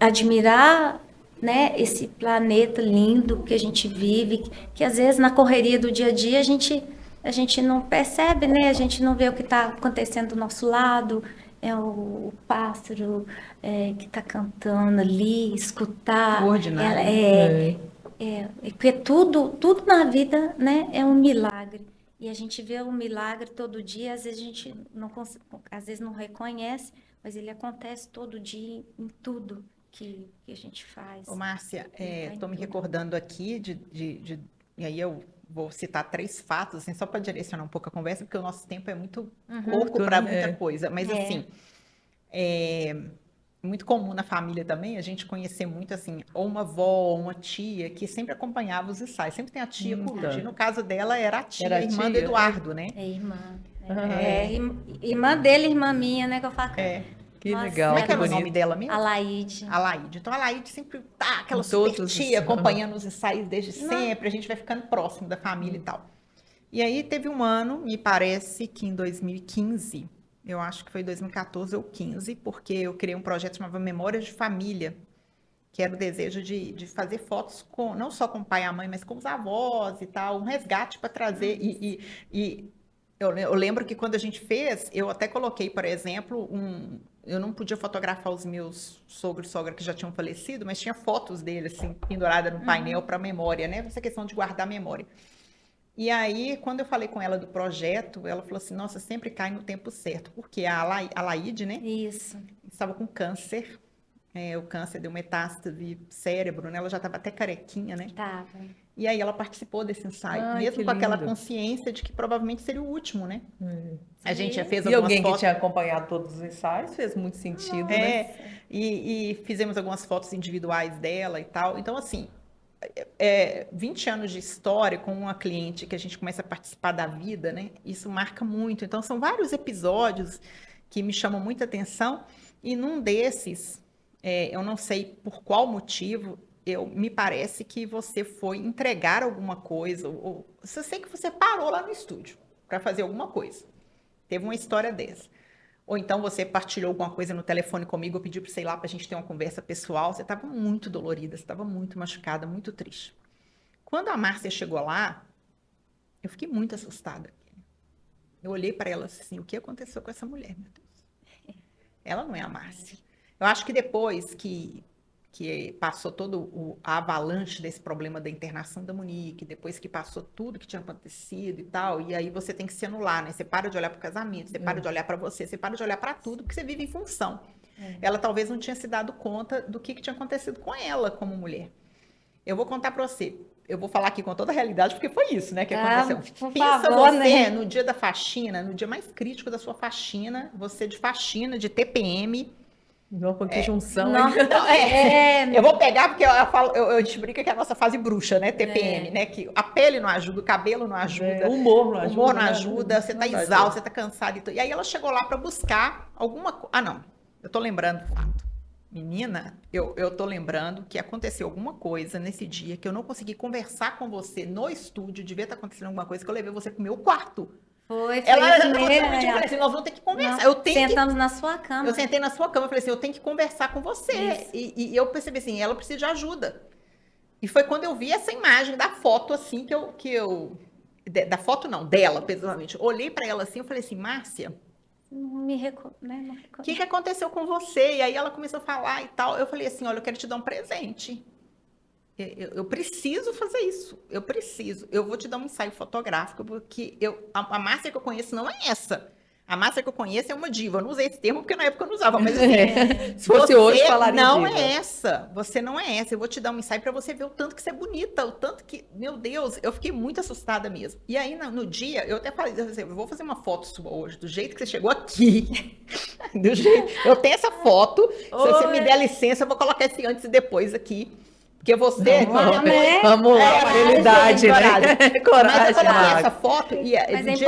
admirar, né, esse planeta lindo que a gente vive, que às vezes na correria do dia a dia a gente não percebe, né? A gente não vê o que está acontecendo do nosso lado, o pássaro que está cantando ali, escutar. O ordinário. Porque tudo na vida, né, é um milagre. E a gente vê o milagre todo dia, às vezes a gente às vezes não reconhece, mas ele acontece todo dia em tudo que a gente faz. Ô, Márcia, estou me recordando aqui e aí eu vou citar 3 fatos, assim, só para direcionar um pouco a conversa, porque o nosso tempo é muito pouco para muita coisa. Mas, assim, muito comum na família também a gente conhecer muito, assim, ou uma avó, ou uma tia, que sempre acompanhava os ensaios. Sempre tem a tia curtindo. No caso dela, era a tia, a irmã do Eduardo, né? Irmã. Irmã dele, irmã minha, né? Que eu falo. Que Nossa, legal, Como é que era o bonito. nome dela mesmo? Alaide. Alaide. Então, a Alaide sempre tá aquela Com super todos tia, os- acompanhando os ensaios desde sempre, a gente vai ficando próximo da família e tal. E aí teve um ano, me parece que em 2015, eu acho que foi 2014 ou 15, porque eu criei um projeto chamado Memórias de Família, que era o desejo de fazer fotos não só com o pai e a mãe, mas com os avós e tal, um resgate para trazer. E eu lembro que quando a gente fez, eu até coloquei, por exemplo, eu não podia fotografar os meus sogro e sogra que já tinham falecido, mas tinha fotos deles, assim, pendurada no painel para memória, né? Essa questão de guardar memória. E aí, quando eu falei com ela do projeto, ela falou assim, nossa, sempre cai no tempo certo, porque a Alaide, né, Isso. estava com câncer, o câncer deu metástase cérebro, né, ela já estava até carequinha, né, Tava. e aí ela participou desse ensaio, Ai, mesmo que com aquela lindo. consciência de que provavelmente seria o último, né, a gente já fez E algumas alguém que fotos. tinha acompanhado todos os ensaios fez muito sentido, né? E fizemos algumas fotos individuais dela e tal. Então, assim, 20 anos de história com uma cliente que a gente começa a participar da vida, né? Isso marca muito. Então, são vários episódios que me chamam muita atenção. E num desses, eu não sei por qual motivo, me parece que você foi entregar alguma coisa. Ou eu sei que você parou lá no estúdio para fazer alguma coisa. Teve uma história dessa. Ou então você partilhou alguma coisa no telefone comigo, eu pedi para, sei lá, para a gente ter uma conversa pessoal. Você estava muito dolorida, você estava muito machucada, muito triste. Quando a Márcia chegou lá, eu fiquei muito assustada. Eu olhei para ela assim, o que aconteceu com essa mulher, meu Deus? Ela não é a Márcia. Eu acho que depois que passou todo a avalanche desse problema da internação da Monique, depois que passou tudo que tinha acontecido e tal, e aí você tem que se anular, né? Você para de olhar para o casamento, você para de olhar para você para de olhar para tudo, porque você vive em função. Ela talvez não tinha se dado conta do que tinha acontecido com ela como mulher. Eu vou contar para você. Eu vou falar aqui com toda a realidade, porque foi isso, né, que aconteceu. Por Pensa favor, você, né? no dia da faxina, no dia mais crítico da sua faxina, você de faxina, de TPM. Nossa, que junção, Não, hein? Eu vou pegar, porque a gente brinca que é a nossa fase bruxa, né, TPM, né, que a pele não ajuda, o cabelo não ajuda. O humor não O ajuda. humor não né? ajuda, você tá Não dá exausto, jeito. você tá cansado e tudo. E aí ela chegou lá para buscar alguma coisa. Ah, não. Eu tô lembrando do fato. Menina, eu tô lembrando que aconteceu alguma coisa nesse dia que eu não consegui conversar com você no estúdio, devia estar acontecendo alguma coisa que eu levei você pro meu quarto. Foi Ela isso já tava mesmo. eu falei assim, nós vamos ter que conversar. Nós Eu tenho que sentamos na sua cama. Eu sentei na sua cama e falei assim, eu tenho que conversar com você. Isso. E eu percebi assim, ela precisa de ajuda. E foi quando eu vi essa imagem da foto, assim, da foto não, dela, pessoalmente. Olhei para ela assim, eu falei assim, Márcia, Não me não o que aconteceu com você? E aí ela começou a falar e tal. Eu falei assim, olha, eu quero te dar um presente. Eu preciso fazer isso. Eu preciso. Eu vou te dar um ensaio fotográfico, porque a Márcia que eu conheço não é essa. A Márcia que eu conheço é uma diva. Eu não usei esse termo porque na época eu não usava, mas assim, Se fosse hoje, falaria não diva. é essa. Você não é essa. Eu vou te dar um ensaio para você ver o tanto que você é bonita, o tanto que, meu Deus, eu fiquei muito assustada mesmo. E aí no dia, eu até falei, eu vou fazer uma foto sua hoje, do jeito que você chegou aqui. Do jeito, eu tenho essa foto. Se você me der licença, eu vou colocar esse antes e depois aqui. Porque você... Vamos lá, habilidade, né? Mas Coragem, eu coloquei Max. essa foto e Mas é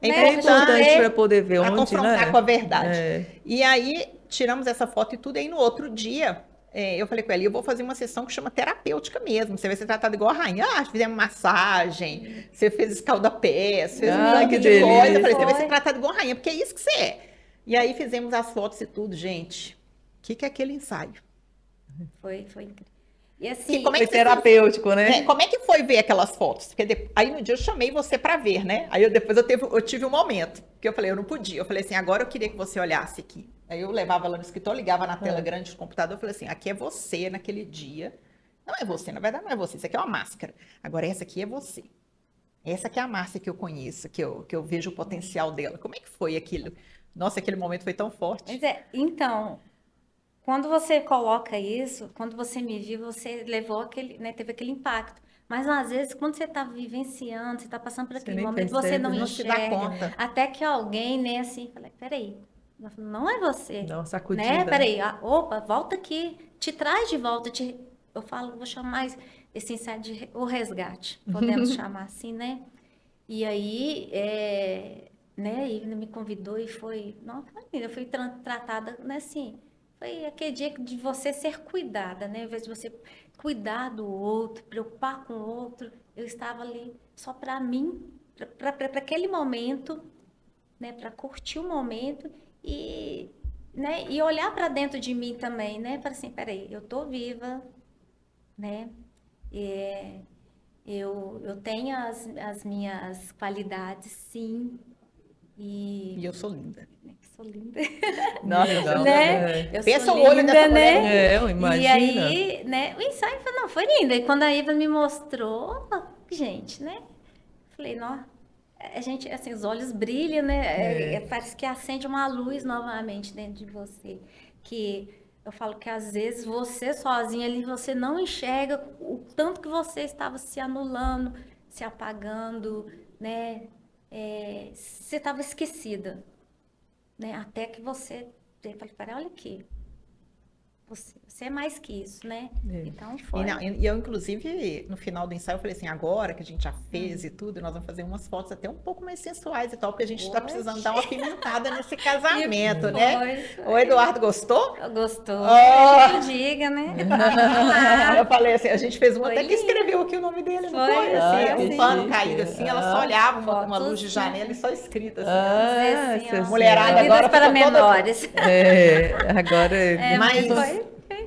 É importante para poder ver para onde, confrontar né? com a verdade. É. E aí, tiramos essa foto e tudo, e aí no outro dia, eu falei com ela, eu vou fazer uma sessão que chama terapêutica mesmo, você vai ser tratada igual a rainha. Ah, fizemos massagem, você fez escalda-pés, você fez um monte que de coisa. Eu delícia. falei, você vai ser tratada igual a rainha, porque é isso que você é. E aí fizemos as fotos e tudo, gente. O que é aquele ensaio? Foi incrível. E assim, Como é Foi que terapêutico, né? como é que foi ver aquelas fotos? Porque aí no dia eu chamei você para ver, né? Aí depois eu tive um momento que eu falei, eu não podia. Eu falei assim, agora eu queria que você olhasse aqui. Aí eu levava ela no escritório, ligava na tela grande do computador, eu falei assim, aqui é você naquele dia. Não é você, na verdade não é você, isso aqui é uma máscara. Agora essa aqui é você. Essa aqui é a Márcia que eu conheço, que eu vejo o potencial dela. Como é que foi aquilo? Nossa, aquele momento foi tão forte. mas então, quando você coloca isso, quando você me viu, você levou aquele, né, teve aquele impacto. Mas às vezes, quando você está vivenciando, você está passando por Você aquele nem momento, percebe, você não né? Não se dá enxerga. conta. Até que alguém, né, assim, fala, peraí, ela falou, não é você, Dá uma sacudida. né? Peraí, opa, volta aqui, te traz de volta, eu falo, vou chamar mais esse ensaio de o resgate, podemos chamar assim, né? E aí, né, Ivna me convidou e foi, não, eu fui tratada, né, assim, foi aquele dia de você ser cuidada, né, ao invés de você cuidar do outro, preocupar com o outro, eu estava ali só para mim, para aquele momento, né, para curtir o momento e, né, e olhar para dentro de mim também, né, para assim, peraí, eu tô viva, né, eu tenho as minhas qualidades, sim. E eu sou linda. Que sou linda. Nossa, não, Né? Eu Pensa sou o olho linda, dessa né? mulher. eu imagino. E aí, né? O ensaio foi, não, foi lindo. E quando a Iva me mostrou, gente, né? Falei, não, a gente, assim, os olhos brilham, né? Parece que acende uma luz novamente dentro de você. Que eu falo que às vezes você sozinha ali, você não enxerga o tanto que você estava se anulando, se apagando, né? Você estava esquecida, né? Até que você, eu falei, olha aqui, você é mais que isso, né? Então foi. E eu, inclusive, no final do ensaio, eu falei assim, agora que a gente já fez e tudo, nós vamos fazer umas fotos até um pouco mais sensuais e tal, porque a gente está precisando dar uma pimentada nesse casamento, né? O Eduardo gostou? Gostou. Oh! Que diga, né? Eu falei assim, a gente fez uma Foi até que lindo. escreveu aqui o nome dele, não Foi, foi? Assim, que um pano chique. caído assim, ela só olhava uma Fotos, luz de janela e só escrita assim. Ah, Assim, ó, vocês- mulherada Bebidas agora para ficou toda- menores. agora... Mas- Foi.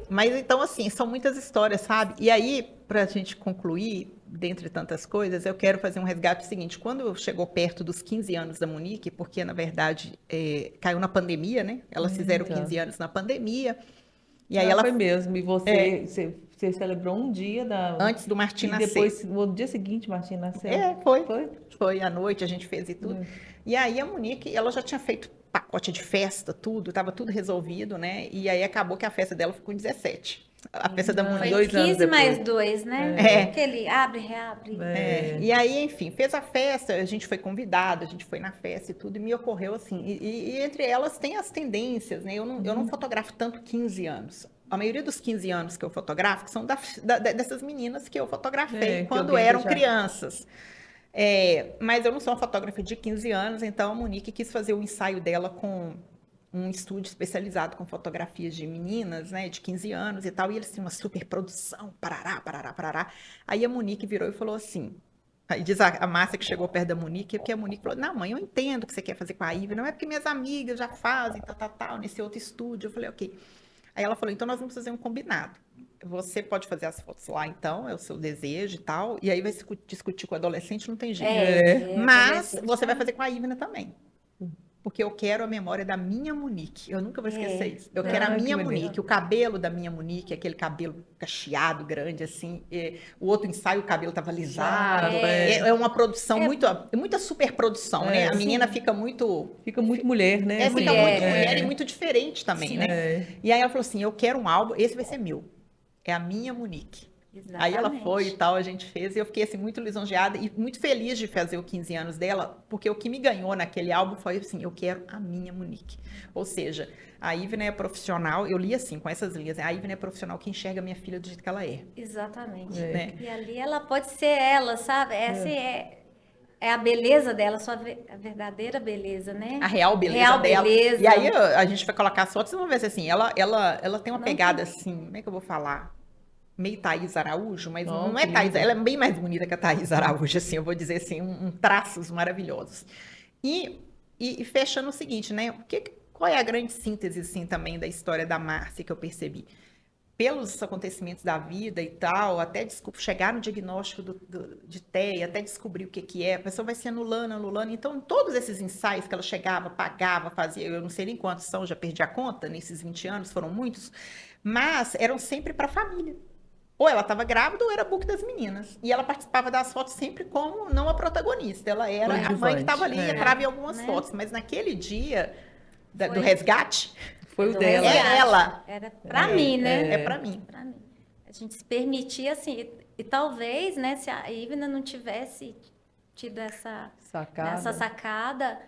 Mas então, assim, são muitas histórias, sabe? E aí, para a gente concluir, dentre tantas coisas, eu quero fazer um resgate seguinte. Quando chegou perto dos 15 anos da Monique, porque, na verdade, caiu na pandemia, né? Elas fizeram 15 anos na pandemia. E aí ela foi mesmo. E você celebrou um dia antes do Martim e nascer. depois, no dia seguinte, Martim nasceu. Foi à noite, a gente fez e tudo. E aí a Monique, ela já tinha feito pacote de festa, tudo, estava tudo resolvido, né? E aí acabou que a festa dela ficou em 17. A festa da Monique. Foi 2 anos 15 depois. mais 2, né? Aquele abre, reabre. E aí, enfim, fez a festa, a gente foi convidado, a gente foi na festa e tudo, e me ocorreu assim. E entre elas tem as tendências, né? Eu não fotografo tanto 15 anos. A maioria dos 15 anos que eu fotografo são dessas meninas que eu fotografei que quando alguém eram já- crianças. Mas eu não sou uma fotógrafa de 15 anos, então a Monique quis fazer o ensaio dela com um estúdio especializado com fotografias de meninas, né, de 15 anos e tal, e eles tinham uma super produção, parará, parará, parará. Aí a Monique virou e falou assim, aí diz a Márcia que chegou perto da Monique, porque a Monique falou, não, mãe, eu entendo o que você quer fazer com a Ivy, não é porque minhas amigas já fazem, tal, nesse outro estúdio. Eu falei, ok. Aí ela falou, então nós vamos fazer um combinado. Você pode fazer as fotos lá, então, é o seu desejo e tal, e aí vai discutir com o adolescente, não tem jeito. Mas você vai fazer com a Ivna também. Porque eu quero a memória da minha Monique. Eu nunca vou esquecer isso. Eu quero a que minha bonito. Monique, o cabelo da minha Monique, aquele cabelo cacheado, grande, assim. O outro ensaio, o cabelo tava alisado. É uma produção, muita superprodução, né? A menina fica muito... Fica muito mulher, né? Fica muito mulher e muito diferente também, Sim. né? E aí ela falou assim, eu quero um álbum, esse vai ser meu. É a minha Monique. Aí ela foi e Exatamente. tal, a gente fez, e eu fiquei assim muito lisonjeada e muito feliz de fazer o 15 anos dela, porque o que me ganhou naquele álbum foi assim, eu quero a minha Monique. Ou seja, a Ivna é profissional, eu li assim, com essas linhas, né? A Ivna é profissional que enxerga a minha filha do jeito que ela é, Exatamente. É. né? E ali ela pode ser ela, sabe? Essa é a beleza dela, a verdadeira beleza, né? A real beleza Real dela. beleza. E aí a gente vai colocar as fotos, vocês vão ver se, assim, ela tem uma Não pegada tem- assim, como é que eu vou falar? Meio Thaís Araújo, mas Oh, não é que Thaís, lindo. ela é bem mais bonita que a Thaís Araújo, assim, eu vou dizer assim, traços maravilhosos. E, e fechando o seguinte, né? Qual é a grande síntese, assim, também da história da Márcia que eu percebi? Pelos acontecimentos da vida e tal, até chegar no diagnóstico de TEA, até descobrir o que é, a pessoa vai se anulando, anulando. Então, todos esses ensaios que ela chegava, pagava, fazia, eu não sei nem quantos são, já perdi a conta, nesses 20 anos, foram muitos, mas eram sempre para a família. Ou ela estava grávida ou era book das meninas. E ela participava das fotos sempre como não a protagonista. Ela era a mãe que estava ali, Coadjuvante, entrava em algumas né? fotos. Mas naquele dia do Foi- resgate, Foi o do dela. resgate. é ela. Era pra mim, né? É para mim. Pra mim. A gente se permitia assim, e talvez, né, se a Ivna não tivesse tido essa Sacada. sacada,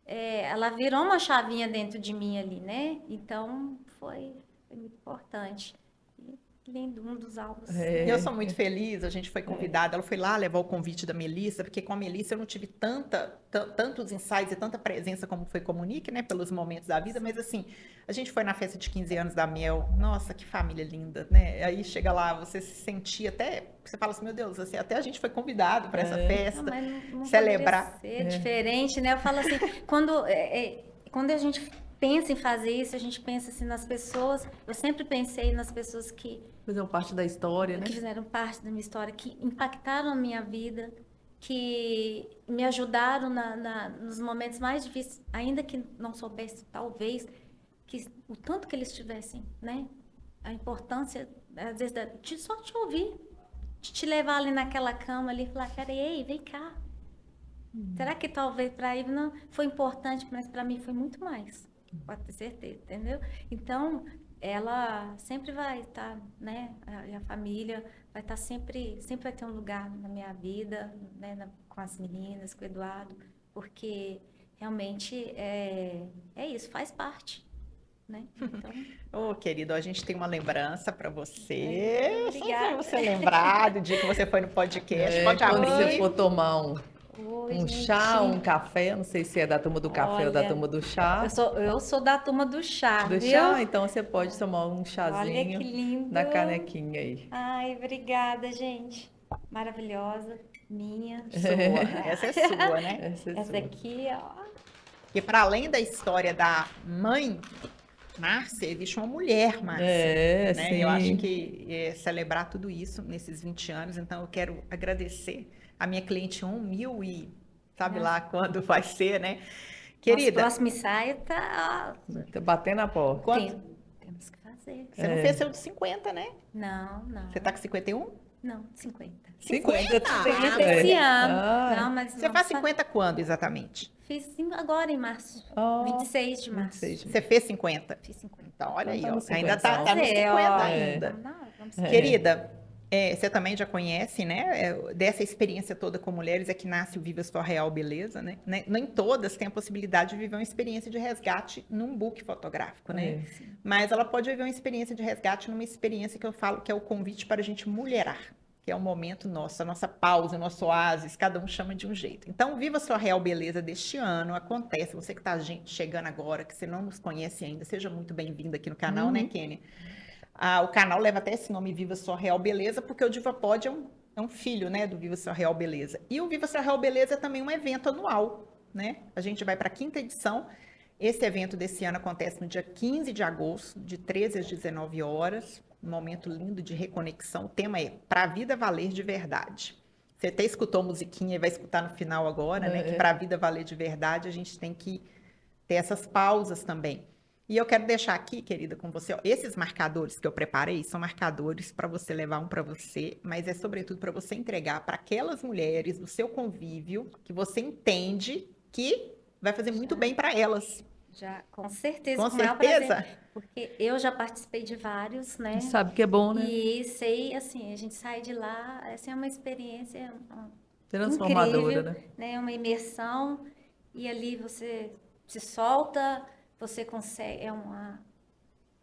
ela virou uma chavinha dentro de mim ali, né? Então foi muito importante. E lindo, um dos álbuns. É. Eu sou muito feliz, a gente foi convidada, ela foi lá levar o convite da Melissa, porque com a Melissa eu não tive tantos insights e tanta presença como foi com a Monique, né, pelos momentos da vida, mas assim, a gente foi na festa de 15 anos da Mel, nossa, que família linda, né, aí chega lá, você se sentia até, você fala assim, meu Deus, assim, até a gente foi convidado para essa Não, festa, mas não celebrar. poderia ser diferente, né? Eu falo assim, quando a gente pensa em fazer isso, a gente pensa assim nas pessoas, eu sempre pensei nas pessoas que Faziam parte da história, né? fizeram parte da minha história, que impactaram a minha vida, que me ajudaram nos momentos mais difíceis, ainda que não soubesse, talvez, que o tanto que eles tivessem, né? A importância, às vezes, de só te ouvir, de te levar ali naquela cama ali e falar, cara, ei, vem cá. Será que talvez para ele não foi importante, mas para mim foi muito mais. Pode ter certeza, entendeu? Então, ela sempre vai estar, né? A família vai estar sempre vai ter um lugar na minha vida, né? Com as meninas, com o Eduardo, porque realmente é isso, faz parte, né? Então, Ô, querido, a gente tem uma lembrança para você. Só Obrigada. para você lembrar do dia que você foi no podcast. Pode Quando você abrir. for tomar um oi, chá, gente. um café, não sei se é da turma do café ou da Olha, turma do chá. Eu sou da turma do chá, Do viu? chá, então você pode tomar um Olha que chazinho lindo. na canequinha aí. Ai, obrigada, gente. Maravilhosa, minha. Sua. Essa é sua, né? Essa é Essa sua. aqui, ó. E para além da história da mãe Márcia, existe uma mulher Márcia. É, Né? sim. Eu acho que celebrar tudo isso nesses 20 anos, então eu quero agradecer a minha cliente 1000 e sabe lá quando vai ser, né? Nosso Querida, próximo ensaio tá. Tá batendo a porta. Temos que fazer. você não fez seu de 50, né? Não, não. Você tá com 51? Não, 50. 50 50 esse ano. Ah, Não, mas Você faz 50 quando exatamente? Fiz agora em março. ó, 26 de março. 26 de Você fez 50? Fiz 50. Então, olha Então aí, tá ó. no Ainda 50. tá no Fazer, 50 ó. ainda. Vamos Querida, você também já conhece, né? Dessa experiência toda com mulheres é que nasce o Viva Sua Real Beleza, né? Nem todas têm a possibilidade de viver uma experiência de resgate num book fotográfico, né? É. Mas ela pode viver uma experiência de resgate numa experiência que eu falo que é o convite para a gente mulherar, que é o momento nosso, a nossa pausa, o nosso oásis, cada um chama de um jeito. Então, Viva Sua Real Beleza deste ano, acontece, você que está chegando agora, que você não nos conhece ainda, seja muito bem-vinda aqui no canal, né, Kenny? O canal leva até esse nome, Viva Sua Real Beleza, porque o DivaPod é um filho, né, do Viva Sua Real Beleza. E o Viva Sua Real Beleza é também um evento anual, né? A gente vai para a 5ª edição. Esse evento desse ano acontece no dia 15 de agosto, de 13 às 19 horas. Um momento lindo de reconexão. O tema é Pra Vida Valer de Verdade. Você até escutou a musiquinha e vai escutar no final agora, né? Que pra vida valer de verdade, a gente tem que ter essas pausas também. E eu quero deixar aqui, querida, com você, ó, esses marcadores que eu preparei são marcadores para você levar um para você, mas é sobretudo para você entregar para aquelas mulheres do seu convívio que você entende que vai fazer muito bem para elas. Já, com certeza, Com com o maior certeza. prazer. Porque eu já participei de vários, né? Sabe que é bom, né? E sei, assim, a gente sai de lá, assim, é uma experiência Transformadora, incrível, né? Uma imersão, e ali você se solta, você consegue, eu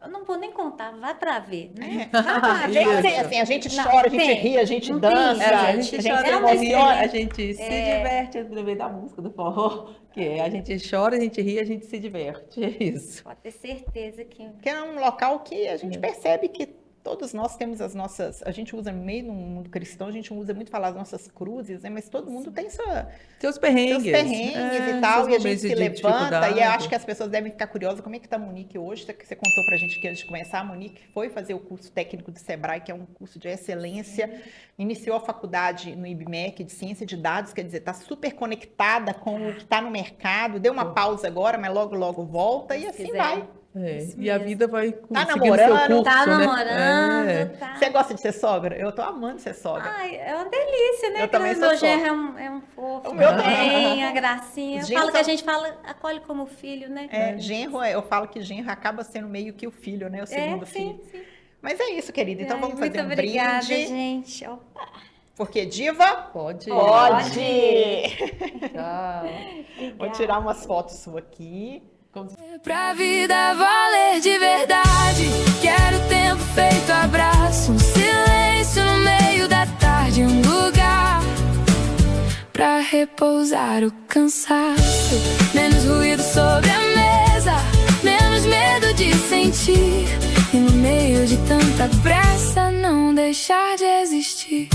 não vou nem contar, vai pra ver, né? Vai pra A ver. gente, Isso. assim, a gente Não, chora, a gente tem. ri, a gente Não tem dança, jeito. A gente chora, se a gente ri, emociona. a gente se diverte no meio da música do forró, que é a gente chora, a gente ri, a gente se diverte, é isso. Pode ter certeza que Que é um local que a gente percebe que todos nós temos as nossas, a gente usa meio no mundo cristão, a gente usa muito falar as nossas cruzes, né? Mas todo mundo tem Seus perrengues. seus perrengues e tal, seus e a gente momentos se de levanta, dificuldade. e eu acho que as pessoas devem ficar curiosas como é que tá a Monique hoje. Você contou pra gente que antes de começar, a Monique foi fazer o curso técnico do Sebrae, que é um curso de excelência, iniciou a faculdade no IBMEC de ciência de dados, quer dizer, tá super conectada com o que tá no mercado, deu uma pausa agora, mas logo, logo volta, e se assim quiser. vai. E mesmo. a vida vai Tá seguindo seu namorando, curso, tá né? namorando, É. tá. Você gosta de ser sogra? Eu tô amando ser sogra. Ai, é uma delícia, né? Eu também Meu sou genro é um fofo, O meu também, a gracinha. Eu Genro falo que a são- gente fala, acolhe como filho, né? Genro, eu falo que genro acaba sendo meio que o filho, né? O segundo filho. sim. Mas é isso, querida. Então Ai, vamos fazer muito um obrigada, brinde. gente. Ó, Porque diva Pode. pode. Tchau. Vou tirar umas fotos suas aqui. Pra vida valer de verdade, quero tempo feito abraço, um silêncio no meio da tarde, um lugar pra repousar o cansaço, menos ruído sobre a mesa, menos medo de sentir, e no meio de tanta pressa não deixar de existir.